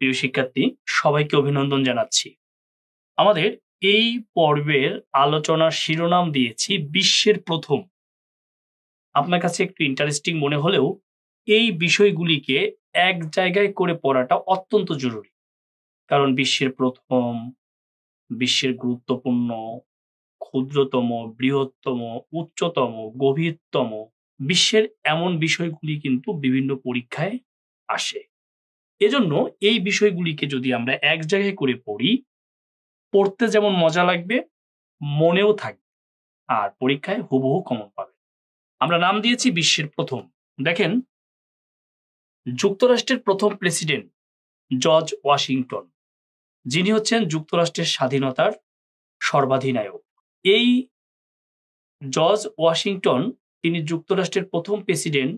প্রিয় শিক্ষার্থী, সবাইকে অভিনন্দন জানাচ্ছি। আমাদের এই পর্বের আলোচনার শিরোনাম দিয়েছি বিশ্বের প্রথম। আপনার কাছে একটু ইন্টারেস্টিং মনে হলেও এই বিষয়গুলিকে এক জায়গায় করে পড়াটা অত্যন্ত জরুরি। কারণ বিশ্বের প্রথম, বিশ্বের গুরুত্বপূর্ণ, ক্ষুদ্রতম, বৃহত্তম, উচ্চতম, গভীরতম, বিশ্বের এমন বিষয়গুলি কিন্তু বিভিন্ন পরীক্ষায় আসে। এজন্য এই বিষয়গুলিকে যদি আমরা এক জায়গায় করে পড়ি, পড়তে যেমন মজা লাগবে, মনেও থাকবে, আর পরীক্ষায় হুবহু কমন পাবে। আমরা নাম দিয়েছি বিশ্বের প্রথম। দেখেন, যুক্তরাষ্ট্রের প্রথম প্রেসিডেন্ট জর্জ ওয়াশিংটন, যিনি হচ্ছেন যুক্তরাষ্ট্রের স্বাধীনতার সর্বাধিনায়ক। এই জর্জ ওয়াশিংটন তিনি যুক্তরাষ্ট্রের প্রথম প্রেসিডেন্ট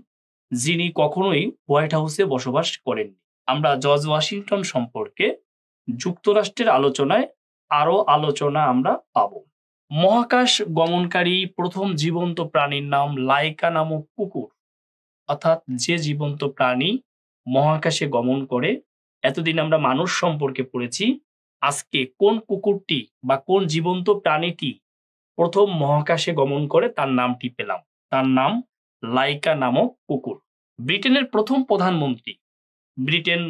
যিনি কখনোই হোয়াইট হাউসে বসবাস করেননি। আমরা জর্জ ওয়াশিংটন সম্পর্কে যুক্তরাষ্ট্রের আলোচনায় আরো আলোচনা আমরা পাব। মহাকাশ গমনকারী প্রথম জীবন্ত প্রাণীর নাম লাইকা নামক কুকুর, অর্থাৎ যে জীবন্ত প্রাণী মহাকাশে গমন করে। এতদিন আমরা মানুষ সম্পর্কে পড়েছি, আজকে কোন কুকুরটি বা কোন জীবন্ত প্রাণীটি প্রথম মহাকাশে গমন করে তার নামটি পেলাম। তার নাম লাইকা নামক কুকুর। ব্রিটেনের প্রথম প্রধানমন্ত্রী, ব্রিটেন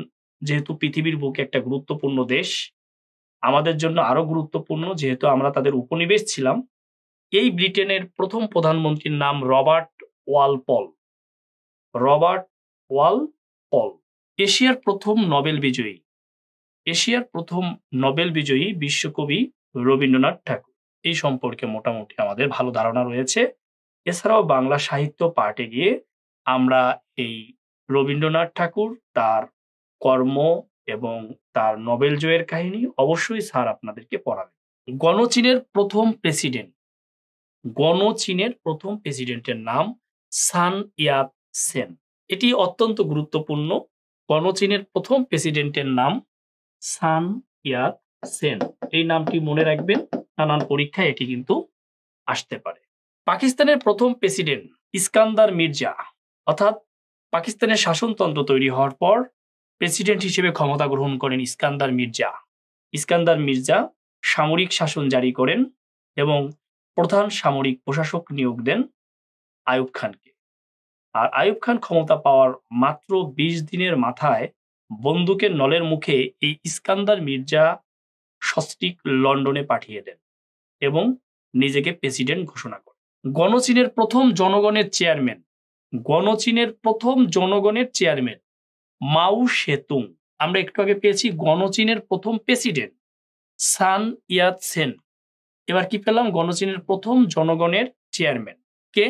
যেহেতু পৃথিবীর বুকে একটা গুরুত্বপূর্ণ দেশ, আমাদের জন্য আরো গুরুত্বপূর্ণ যেহেতু আমরা তাদের উপনিবেশ ছিলাম। এই ব্রিটেনের প্রথম প্রধানমন্ত্রীর নাম রবার্ট ওয়ালপল। রবার্ট ওয়ালপল। এশিয়ার প্রথম নোবেল বিজয়ী, এশিয়ার প্রথম নোবেল বিজয়ী বিশ্বকবি রবীন্দ্রনাথ ঠাকুর। এই সম্পর্কে মোটামুটি আমাদের ভালো ধারণা রয়েছে। এছাড়াও বাংলা সাহিত্য পাঠে গিয়ে আমরা এই রবীন্দ্রনাথ ঠাকুর, তার কর্ম এবং তার নোবেল জয়ের কাহিনী অবশ্যই স্যার আপনাদেরকে পড়াবেন। গণচীনের প্রথম প্রেসিডেন্ট, গণচীনের প্রথম প্রেসিডেন্টের নাম সান ইয়াত সেন। এটি অত্যন্ত গুরুত্বপূর্ণ। গণচীনের প্রথম প্রেসিডেন্টের নাম সান ইয়াত সেন। এই নামটি মনে রাখবেন, নানান পরীক্ষায় এটি কিন্তু আসতে পারে। পাকিস্তানের প্রথম প্রেসিডেন্ট ইস্কান্দার মির্জা, অর্থাৎ পাকিস্তানের শাসনতন্ত্র তৈরি হওয়ার পর প্রেসিডেন্ট হিসেবে ক্ষমতা গ্রহণ করেন ইস্কান্দার মির্জা। ইস্কান্দার মির্জা সামরিক শাসন জারি করেন এবং প্রধান সামরিক প্রশাসক নিয়োগ দেন আইয়ুব খানকে। আর আইয়ুব খান ক্ষমতা পাওয়ার মাত্র 20 দিনের মাথায় বন্দুকের নলের মুখে এই ইস্কান্দার মির্জা সস্ত্রীক লন্ডনে পাঠিয়ে দেন এবং নিজেকে প্রেসিডেন্ট ঘোষণা করেন। গণচীনের প্রথম জনগণের চেয়ারম্যান, গণচীনের প্রথম জনগণের চেয়ারম্যান মাও সেতুং। আমরা একটু আগে পেয়েছি গণচীনের প্রথম প্রেসিডেন্ট সান ইয়াত সেন। এবার কি পেলাম? গণচীনের প্রথম জনগণের চেয়ারম্যান কে?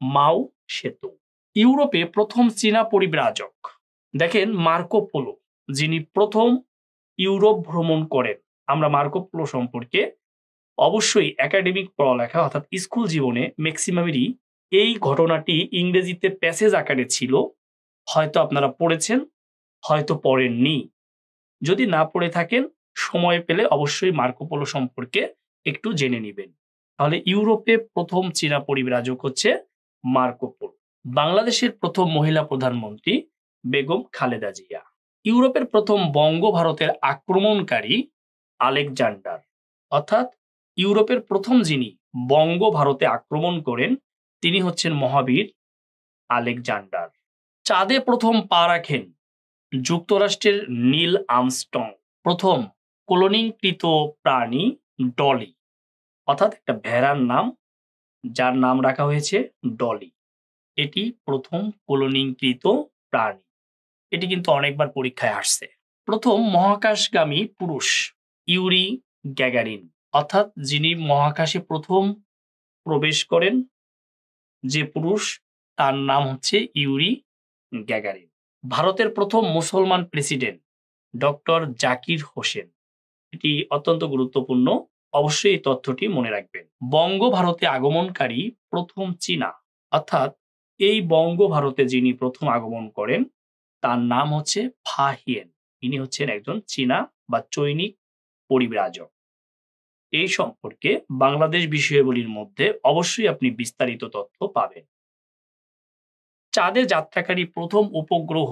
মাও সেতুং। ইউরোপে প্রথম চীনা পরিব্রাজক, দেখেন মার্কো পোলো, যিনি প্রথম ইউরোপ ভ্রমণ করেন। আমরা মার্কো পোলো সম্পর্কে অবশ্যই একাডেমিক পড়ালেখা অর্থাৎ স্কুল জীবনে ম্যাক্সিমামেরই এই ঘটনাটি ইংরেজিতে প্যাসেজ আকারে ছিল। হয়তো আপনারা পড়েছেন, হয়তো পড়েননি। যদি না পড়ে থাকেন, সময় পেলে অবশ্যই মার্কো পোলো সম্পর্কে একটু জেনে নেবেন। তাহলে ইউরোপে প্রথম চীনা পরিব্রাজক হচ্ছে মার্কো পোলো। বাংলাদেশের প্রথম মহিলা প্রধানমন্ত্রী বেগম খালেদা জিয়া। ইউরোপের প্রথম বঙ্গ ভারতের আক্রমণকারী আলেকজান্ডার, অর্থাৎ ইউরোপের প্রথম যিনি বঙ্গ ভারতে আক্রমণ করেন তিনি হচ্ছেন মহাবীর আলেকজান্ডার। চাঁদে প্রথম পা রাখেন যুক্তরাষ্ট্রের নীল আর্মস্ট্রং। প্রথম কলোনিকৃত প্রাণী ডলি, অর্থাৎ একটা ভেড়ার নাম, যার নাম রাখা হয়েছে ডলি। এটি প্রথম কলোনিকৃত প্রাণী। এটি কিন্তু অনেকবার পরীক্ষায় আসছে। প্রথম মহাকাশগামী পুরুষ ইউরি গ্যাগারিন, অর্থাৎ যিনি মহাকাশে প্রথম প্রবেশ করেন যে পুরুষ, তার নাম হচ্ছে ইউরি গ্যাগারিন। ভারতের প্রথম মুসলমান প্রেসিডেন্ট ডক্টর জাকির হোসেন। এটি অত্যন্ত গুরুত্বপূর্ণ, অবশ্যই এই তথ্যটি মনে রাখবেন। বঙ্গ ভারতে আগমনকারী প্রথম চীনা, অর্থাৎ এই বঙ্গ ভারতে যিনি প্রথম আগমন করেন তার নাম হচ্ছে ফাহিয়েন। ইনি হচ্ছেন একজন চীনা বা চৈনিক পরিব্রাজক। এই সম্পর্কে বাংলাদেশ বিষয়াবলীর মধ্যে অবশ্যই আপনি বিস্তারিত তথ্য পাবেন। চাঁদে যাত্রাকারী প্রথম উপগ্রহ,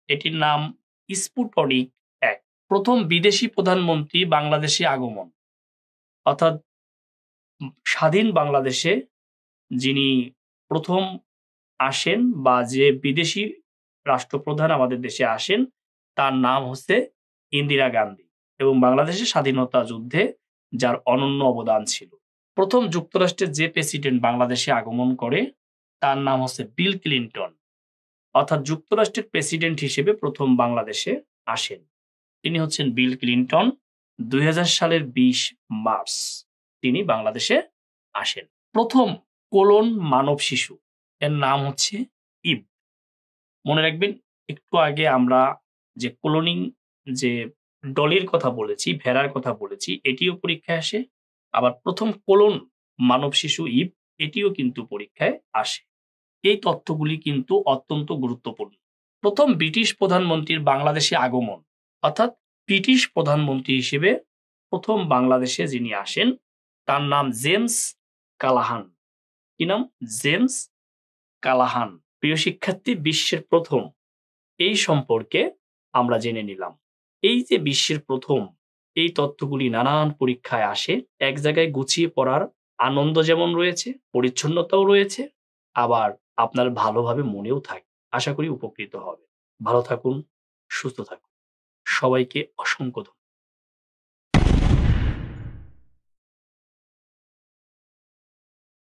এটির নাম স্পুটনিক 1। প্রথম বিদেশি প্রধানমন্ত্রী বাংলাদেশে আগমন, অর্থাৎ স্বাধীন বাংলাদেশে যিনি প্রথম আসেন বা যে বিদেশি রাষ্ট্রপ্রধান আমাদের দেশে আসেন তার নাম হচ্ছে ইন্দিরা গান্ধী এবং বাংলাদেশের স্বাধীনতা যুদ্ধে যার অনন্য অবদান ছিল। প্রথম যুক্তরাষ্ট্রের যে প্রেসিডেন্ট বাংলাদেশে আগমন করে তার নাম হচ্ছে বিল ক্লিনটন, অর্থাৎ যুক্তরাষ্ট্রের প্রেসিডেন্ট হিসেবে প্রথম বাংলাদেশে আসেন। তিনি হচ্ছেন বিল ক্লিনটন। 2000 সালের 20 মার্চ তিনি বাংলাদেশে আসেন। প্রথম কোলন মানব শিশু এর নাম হচ্ছে ইভ। মনে রাখবেন, একটু আগে আমরা যে ক্লোনিং যে ডলির কথা বলেছি, ভেড়ার কথা বলেছি, এটিও পরীক্ষায় আসে। আবার প্রথম কোলন মানব শিশু ইভ এটিও কিন্তু পরীক্ষায় আসে। এই তথ্যগুলি কিন্তু অত্যন্ত গুরুত্বপূর্ণ। প্রথম ব্রিটিশ প্রধানমন্ত্রীর বাংলাদেশে আগমন, অর্থাৎ ব্রিটিশ প্রধানমন্ত্রী হিসেবে প্রথম বাংলাদেশে যিনি আসেন তার নাম জেমস কালাহান। কি নাম? জেমস কালাহান। প্রিয় শিক্ষার্থী, বিশ্বের প্রথম এই সম্পর্কে আমরা জেনে নিলাম। এই যে বিশ্বের প্রথম, এই তথ্যগুলি নানান পরীক্ষায় আসে। এক জায়গায় গুছিয়ে পড়ার আনন্দ যেমন রয়েছে, পরিচ্ছন্নতাও রয়েছে, আবার আপনার ভালোভাবে মনেও থাকে। আশা করি উপকৃত হবে। ভালো থাকুন, সুস্থ থাকুন। সবাইকে অসংখ্য ধন্যবাদ।